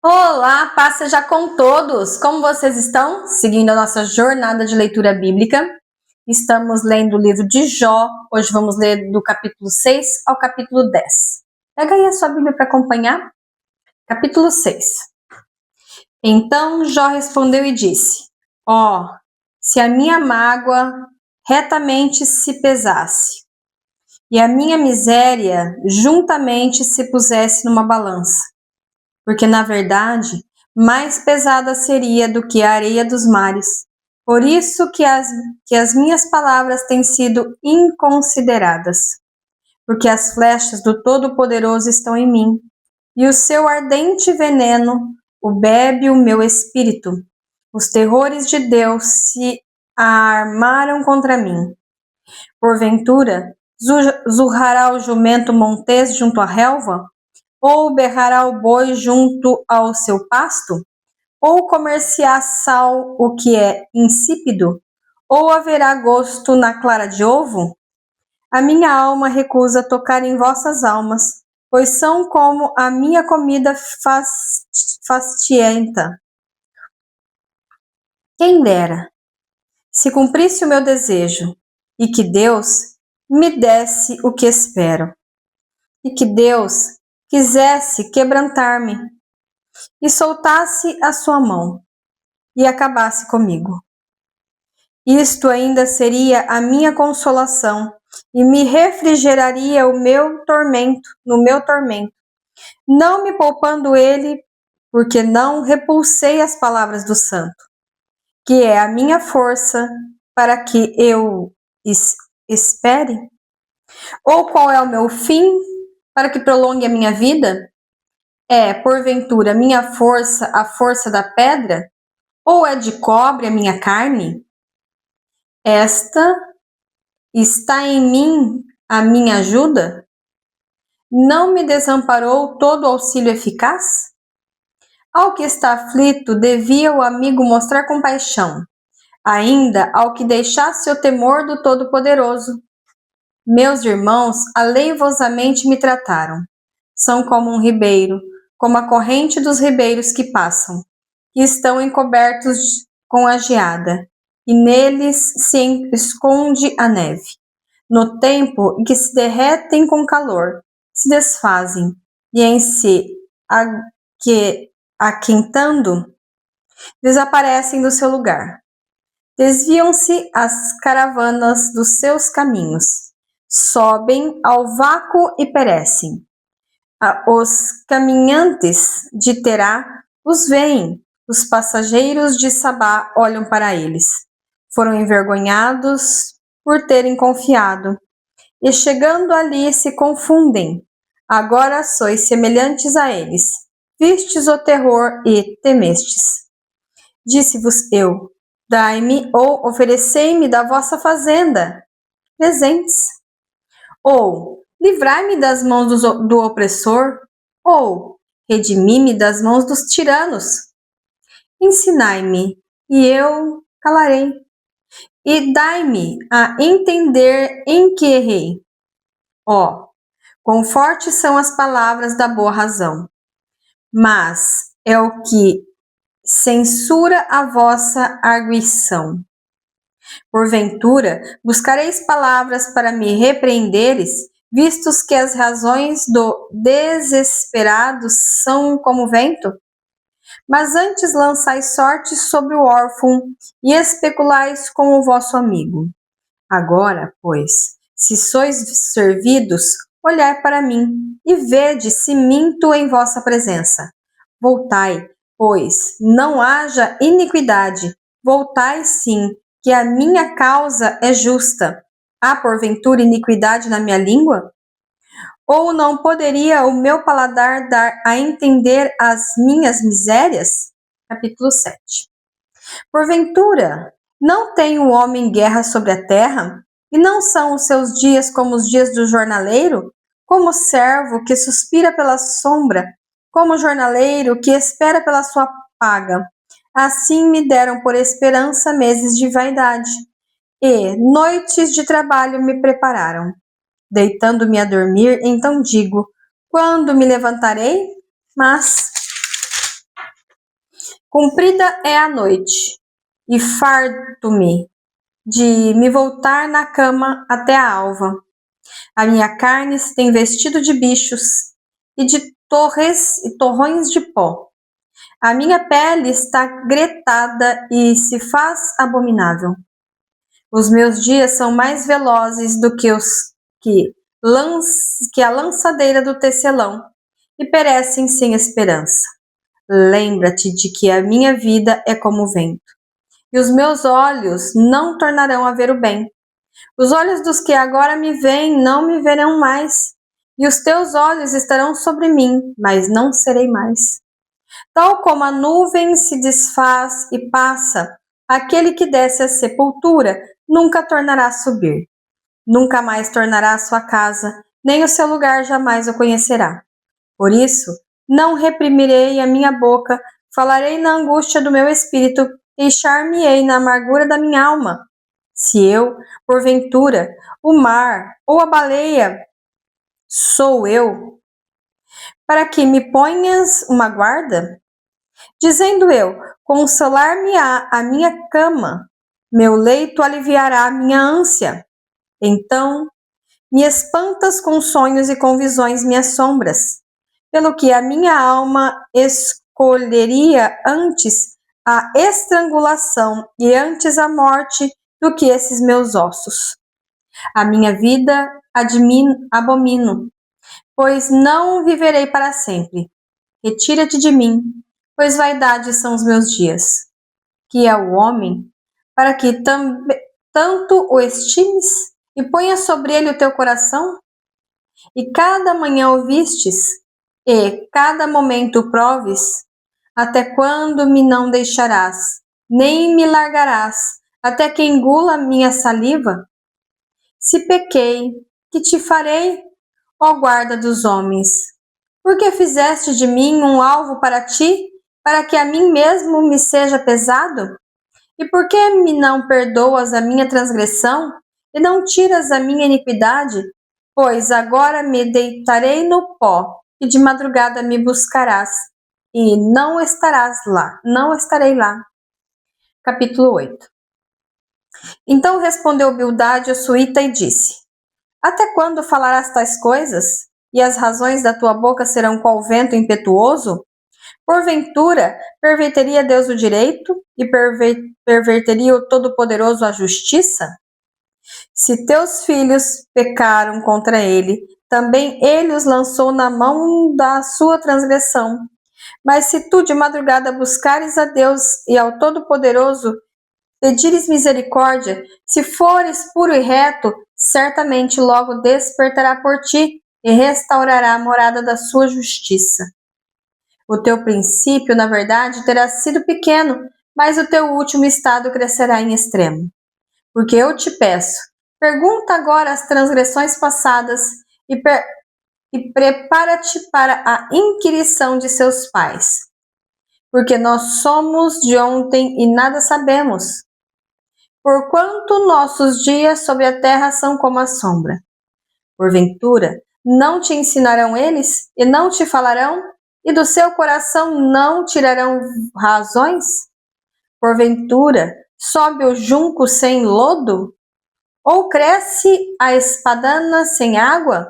Olá, paz seja com todos! Como vocês estão? Seguindo a nossa jornada de leitura bíblica. Estamos lendo o livro de Jó. Hoje vamos ler do capítulo 6 ao capítulo 10. Pega aí a sua Bíblia para acompanhar. Capítulo 6. Então Jó respondeu e disse: se a minha mágoa retamente se pesasse, e a minha miséria juntamente se pusesse numa balança, porque, na verdade, mais pesada seria do que a areia dos mares. Por isso que as minhas palavras têm sido inconsideradas, porque as flechas do Todo-Poderoso estão em mim, e o seu ardente veneno o bebe o meu espírito. Os terrores de Deus se armaram contra mim. Porventura, zurrará o jumento montês junto à relva? Ou berrará o boi junto ao seu pasto? Ou comer-se-á sal o que é insípido? Ou haverá gosto na clara de ovo? A minha alma recusa tocar em vossas almas, pois são como a minha comida fastienta. Quem dera, se cumprisse o meu desejo, e que Deus me desse o que espero, e que Deus quisesse quebrantar-me, e soltasse a sua mão, e acabasse comigo. Isto ainda seria a minha consolação, e me refrigeraria no meu tormento, não me poupando ele, porque não repulsei as palavras do santo, que é a minha força para que eu espere? Ou qual é o meu fim para que prolongue a minha vida? É, porventura, minha força a força da pedra? Ou é de cobre a minha carne? Esta está em mim a minha ajuda? Não me desamparou todo o auxílio eficaz? Ao que está aflito, devia o amigo mostrar compaixão, ainda ao que deixasse o temor do Todo-Poderoso. Meus irmãos aleivosamente me trataram. São como um ribeiro, como a corrente dos ribeiros que passam, que estão encobertos com a geada, e neles se esconde a neve. No tempo em que se derretem com calor, se desfazem, e em se aquentando, desaparecem do seu lugar. Desviam-se as caravanas dos seus caminhos, sobem ao vácuo e perecem. Os caminhantes de Terá os veem, os passageiros de Sabá olham para eles. Foram envergonhados por terem confiado, e chegando ali se confundem. Agora sois semelhantes a eles, vistes o terror e temestes. Disse-vos eu: dai-me ou oferecei-me da vossa fazenda presentes. Ou livrai-me das mãos do opressor, ou redimi-me das mãos dos tiranos. Ensinai-me, e eu calarei, e dai-me a entender em que errei. Quão fortes são as palavras da boa razão, mas é o que censura a vossa arguição. Porventura, buscareis palavras para me repreenderes, vistos que as razões do desesperado são como vento? Mas antes lançais sortes sobre o órfão e especulais com o vosso amigo. Agora, pois, se sois servidos, olhai para mim e vede se minto em vossa presença. Voltai, pois, não haja iniquidade. Voltai sim, que a minha causa é justa. Há porventura iniquidade na minha língua? Ou não poderia o meu paladar dar a entender as minhas misérias? Capítulo 7. Porventura, não tem o homem guerra sobre a terra? E não são os seus dias como os dias do jornaleiro? Como o servo que suspira pela sombra, como o jornaleiro que espera pela sua paga. Assim me deram por esperança meses de vaidade, e noites de trabalho me prepararam. Deitando-me a dormir, então digo: quando me levantarei? Mas Cumprida é a noite, e farto-me de me voltar na cama até a alva. A minha carne se tem vestido de bichos e de torrões de pó. A minha pele está gretada e se faz abominável. Os meus dias são mais velozes do que que a lançadeira do tecelão e perecem sem esperança. Lembra-te de que a minha vida é como o vento, e os meus olhos não tornarão a ver o bem. Os olhos dos que agora me veem não me verão mais, e os teus olhos estarão sobre mim, mas não serei mais. Tal como a nuvem se desfaz e passa, aquele que desce à sepultura nunca tornará a subir. Nunca mais tornará à sua casa, nem o seu lugar jamais o conhecerá. Por isso, não reprimirei a minha boca, falarei na angústia do meu espírito, queixar-me-ei na amargura da minha alma. Se eu, porventura, o mar ou a baleia, sou eu, para que me ponhas uma guarda? Dizendo eu, consolar-me-á a minha cama, meu leito aliviará a minha ânsia. Então, me espantas com sonhos e com visões minhas sombras, pelo que a minha alma escolheria antes a estrangulação e antes a morte do que esses meus ossos. A minha vida abomino, pois não viverei para sempre. Retira-te de mim, pois vaidade são os meus dias. Que é o homem, para que tanto o estimes e ponha sobre ele o teu coração? E cada manhã o vistes, e cada momento o proves, até quando me não deixarás, nem me largarás, até que engula minha saliva? Se pequei, que te farei, ó guarda dos homens? Porque fizeste de mim um alvo para ti, para que a mim mesmo me seja pesado? E por que me não perdoas a minha transgressão, e não tiras a minha iniquidade? Pois agora me deitarei no pó, e de madrugada me buscarás, e não estarei lá. Capítulo 8. Então respondeu Bildade, o suíta, e disse: Até quando falarás tais coisas? E as razões da tua boca serão qual vento impetuoso? Porventura, perverteria Deus o direito e perverteria o Todo-Poderoso a justiça? Se teus filhos pecaram contra ele, também ele os lançou na mão da sua transgressão. Mas se tu de madrugada buscares a Deus e ao Todo-Poderoso, pedires misericórdia, se fores puro e reto, certamente logo despertará por ti e restaurará a morada da sua justiça. O teu princípio, na verdade, terá sido pequeno, mas o teu último estado crescerá em extremo. Porque eu te peço, pergunta agora as transgressões passadas e prepara-te para a inquirição de seus pais. Porque nós somos de ontem e nada sabemos. Porquanto nossos dias sobre a terra são como a sombra. Porventura, não te ensinarão eles e não te falarão? E do seu coração não tirarão razões? Porventura, sobe o junco sem lodo? Ou cresce a espadana sem água?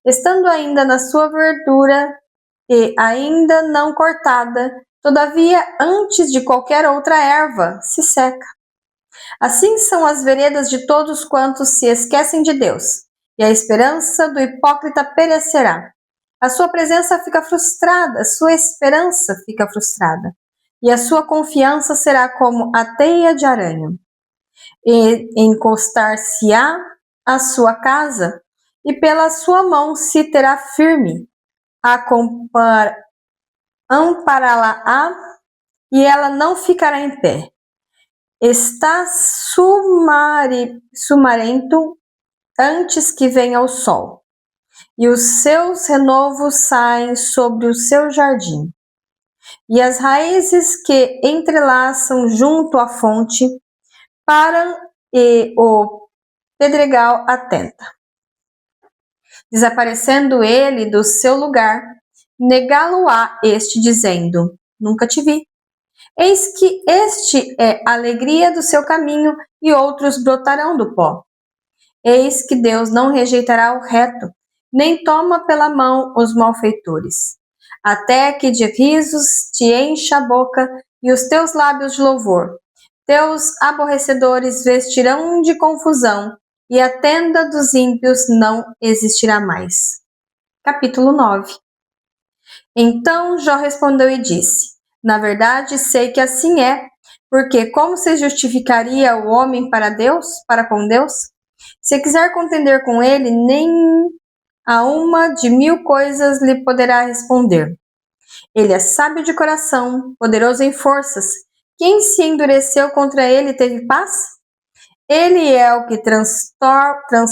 Estando ainda na sua verdura e ainda não cortada, todavia antes de qualquer outra erva, se seca. Assim são as veredas de todos quantos se esquecem de Deus, e a esperança do hipócrita perecerá. A sua presença fica frustrada, a sua esperança fica frustrada, e a sua confiança será como a teia de aranha. E encostar-se-á à sua casa, e pela sua mão se terá firme, ampará-la-á, e ela não ficará em pé. Está sumarento antes que venha o sol, e os seus renovos saem sobre o seu jardim. E as raízes que entrelaçam junto à fonte param e o pedregal atenta. Desaparecendo ele do seu lugar, negá-lo-á este, dizendo: Nunca te vi. Eis que este é a alegria do seu caminho, e outros brotarão do pó. Eis que Deus não rejeitará o reto, nem toma pela mão os malfeitores. Até que de risos te encha a boca e os teus lábios de louvor. Teus aborrecedores vestirão de confusão, e a tenda dos ímpios não existirá mais. Capítulo 9. Então Jó respondeu e disse: Na verdade, sei que assim é, porque como se justificaria o homem para Deus, para com Deus? Se quiser contender com ele, nem a uma de 1000 coisas lhe poderá responder. Ele é sábio de coração, poderoso em forças. Quem se endureceu contra ele teve paz? Ele é o que transporta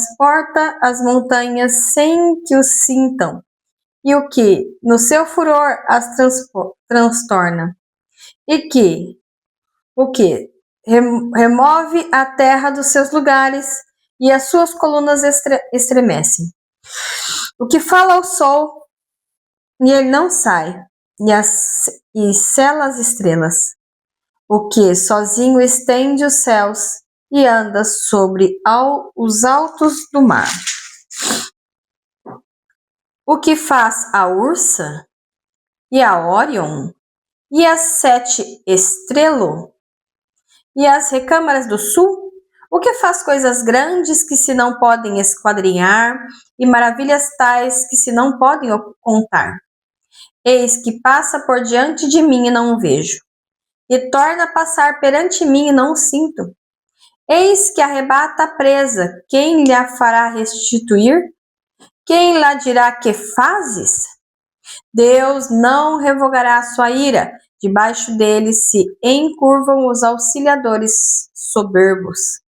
as montanhas sem que o sintam, e o que, no seu furor, as transtorna, e que, o que, remove a terra dos seus lugares, e as suas colunas estremecem. O que fala ao sol, e ele não sai, e sela as estrelas. O que sozinho estende os céus, e anda sobre os altos do mar. O que faz a Ursa, e a Órion, e as 7 estrelas, e as recâmaras do sul? O que faz coisas grandes que se não podem esquadrinhar, e maravilhas tais que se não podem contar? Eis que passa por diante de mim e não o vejo, e torna a passar perante mim e não o sinto. Eis que arrebata a presa, quem lhe a fará restituir? Quem lá dirá que fazes? Deus não revogará a sua ira, debaixo dele se encurvam os auxiliadores soberbos.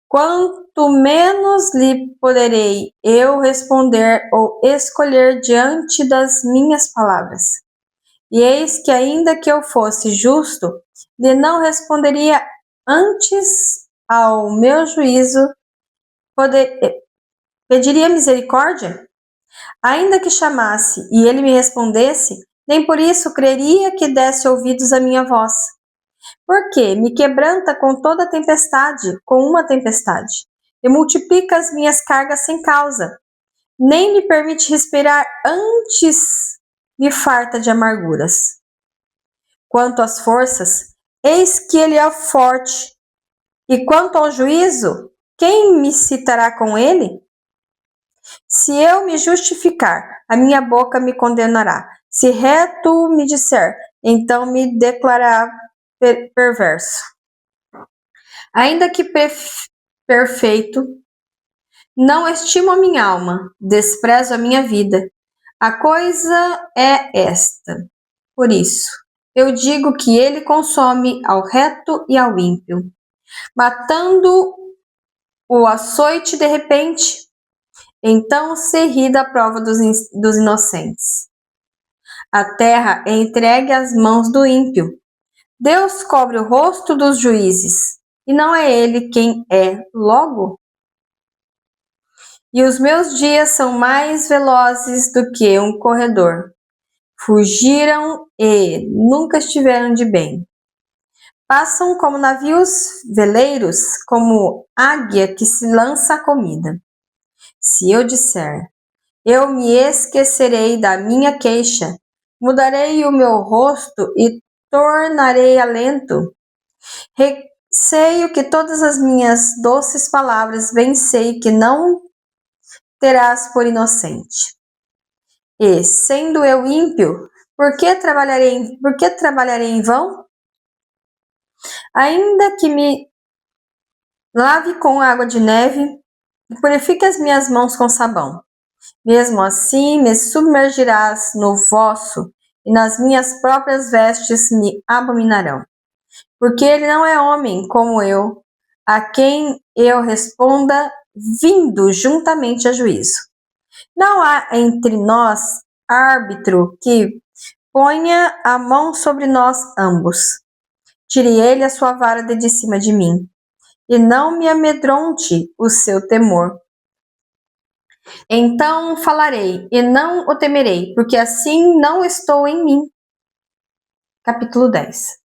Quanto menos lhe poderei eu responder ou escolher diante das minhas palavras. E eis que ainda que eu fosse justo, lhe não responderia antes ao meu juízo, pediria misericórdia? Ainda que chamasse e ele me respondesse, nem por isso creria que desse ouvidos à minha voz. Porque me quebranta com toda tempestade, com uma tempestade, e multiplica as minhas cargas sem causa. Nem me permite respirar, antes me farta de amarguras. Quanto às forças, eis que ele é forte. E quanto ao juízo, quem me citará com ele? Se eu me justificar, a minha boca me condenará. Se reto me disser, então me declarará perverso. Ainda que perfeito, não estimo a minha alma, desprezo a minha vida. A coisa é esta. Por isso, eu digo que ele consome ao reto e ao ímpio, matando o açoite de repente. Então se ri da prova dos inocentes. A terra é entregue às mãos do ímpio. Deus cobre o rosto dos juízes, e não é ele quem é logo? E os meus dias são mais velozes do que um corredor. Fugiram e nunca estiveram de bem. Passam como navios veleiros, como águia que se lança à comida. Se eu disser, eu me esquecerei da minha queixa, mudarei o meu rosto e tornarei alento. Receio que todas as minhas doces palavras bem sei que não terás por inocente. E, sendo eu ímpio, por que trabalharei em vão? Ainda que me lave com água de neve e purifique as minhas mãos com sabão. Mesmo assim me submergirás no vosso, e nas minhas próprias vestes me abominarão. Porque ele não é homem como eu, a quem eu responda vindo juntamente a juízo. Não há entre nós árbitro que ponha a mão sobre nós ambos. Tire ele a sua vara de cima de mim, e não me amedronte o seu temor. Então falarei, e não o temerei, porque assim não estou em mim. Capítulo 10.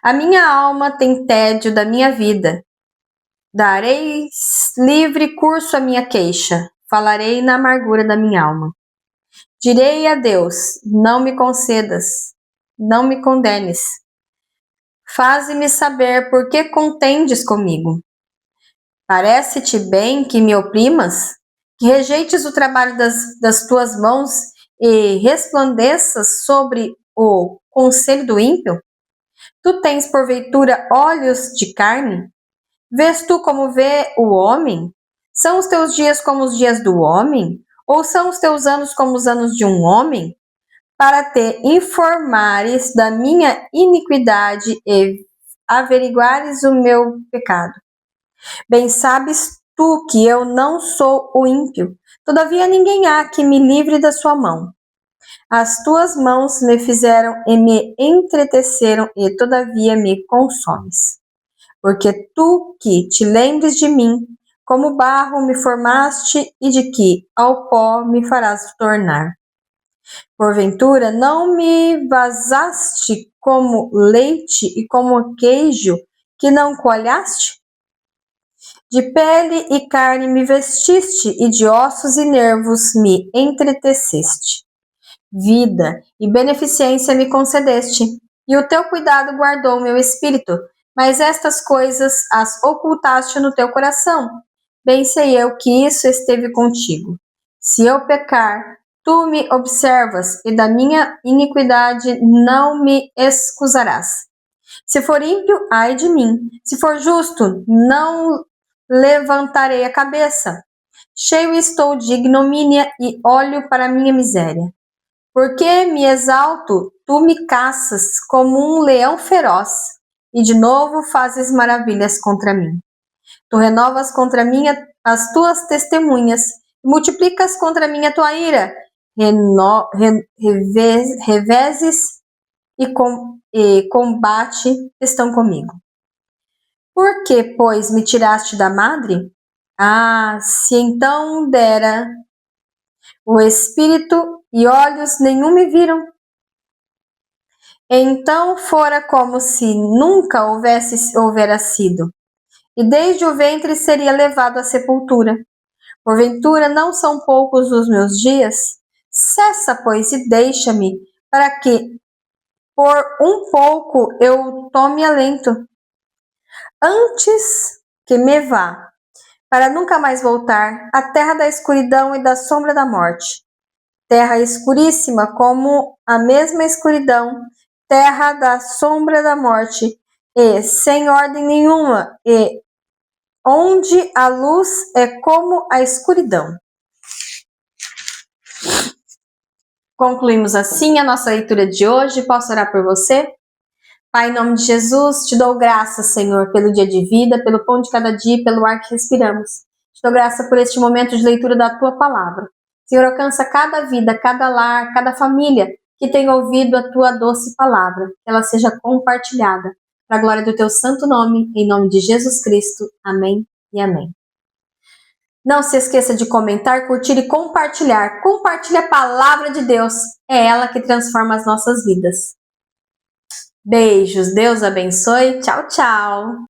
A minha alma tem tédio da minha vida. Darei livre curso à minha queixa. Falarei na amargura da minha alma. Direi a Deus: não me concedas, não me condenes. Faze-me saber por que contendes comigo. Parece-te bem que me oprimas? Que rejeites o trabalho das tuas mãos e resplandeças sobre o conselho do ímpio? Tu tens, porventura, olhos de carne? Vês tu como vê o homem? São os teus dias como os dias do homem? Ou são os teus anos como os anos de um homem? Para te informares da minha iniquidade e averiguares o meu pecado. Bem sabes tu que eu não sou o ímpio, todavia ninguém há que me livre da sua mão. As tuas mãos me fizeram e me entreteceram, e todavia me consomes. Porque tu que te lembres de mim, como barro me formaste, e de que ao pó me farás tornar. Porventura não me vazaste como leite e como queijo que não coalhaste? De pele e carne me vestiste, e de ossos e nervos me entreteceste. Vida e beneficência me concedeste, e o teu cuidado guardou meu espírito, mas estas coisas as ocultaste no teu coração. Bem sei eu que isso esteve contigo. Se eu pecar, tu me observas, e da minha iniquidade não me excusarás. Se for ímpio, ai de mim. Se for justo, não levantarei a cabeça. Cheio estou de ignomínia e olho para a minha miséria. Porque me exalto, tu me caças como um leão feroz, e de novo fazes maravilhas contra mim. Tu renovas contra mim as tuas testemunhas, e multiplicas contra mim a tua ira. Reveses e combate estão comigo. Por que, pois, me tiraste da madre? Ah, se então dera o espírito e olhos nenhum me viram. Então fora como se nunca houvera sido, e desde o ventre seria levado à sepultura. Porventura não são poucos os meus dias? Cessa, pois, e deixa-me, para que por um pouco eu tome alento. Antes que me vá, para nunca mais voltar, à terra da escuridão e da sombra da morte. Terra escuríssima como a mesma escuridão, terra da sombra da morte, e sem ordem nenhuma, e onde a luz é como a escuridão. Concluímos assim a nossa leitura de hoje. Posso orar por você? Pai, em nome de Jesus, te dou graças, Senhor, pelo dia de vida, pelo pão de cada dia e pelo ar que respiramos. Te dou graça por este momento de leitura da Tua Palavra. Senhor, alcança cada vida, cada lar, cada família que tenha ouvido a Tua doce Palavra, que ela seja compartilhada, para a glória do Teu santo nome, em nome de Jesus Cristo. Amém e amém. Não se esqueça de comentar, curtir e compartilhar. Compartilhe a Palavra de Deus, é ela que transforma as nossas vidas. Beijos, Deus abençoe, tchau, tchau!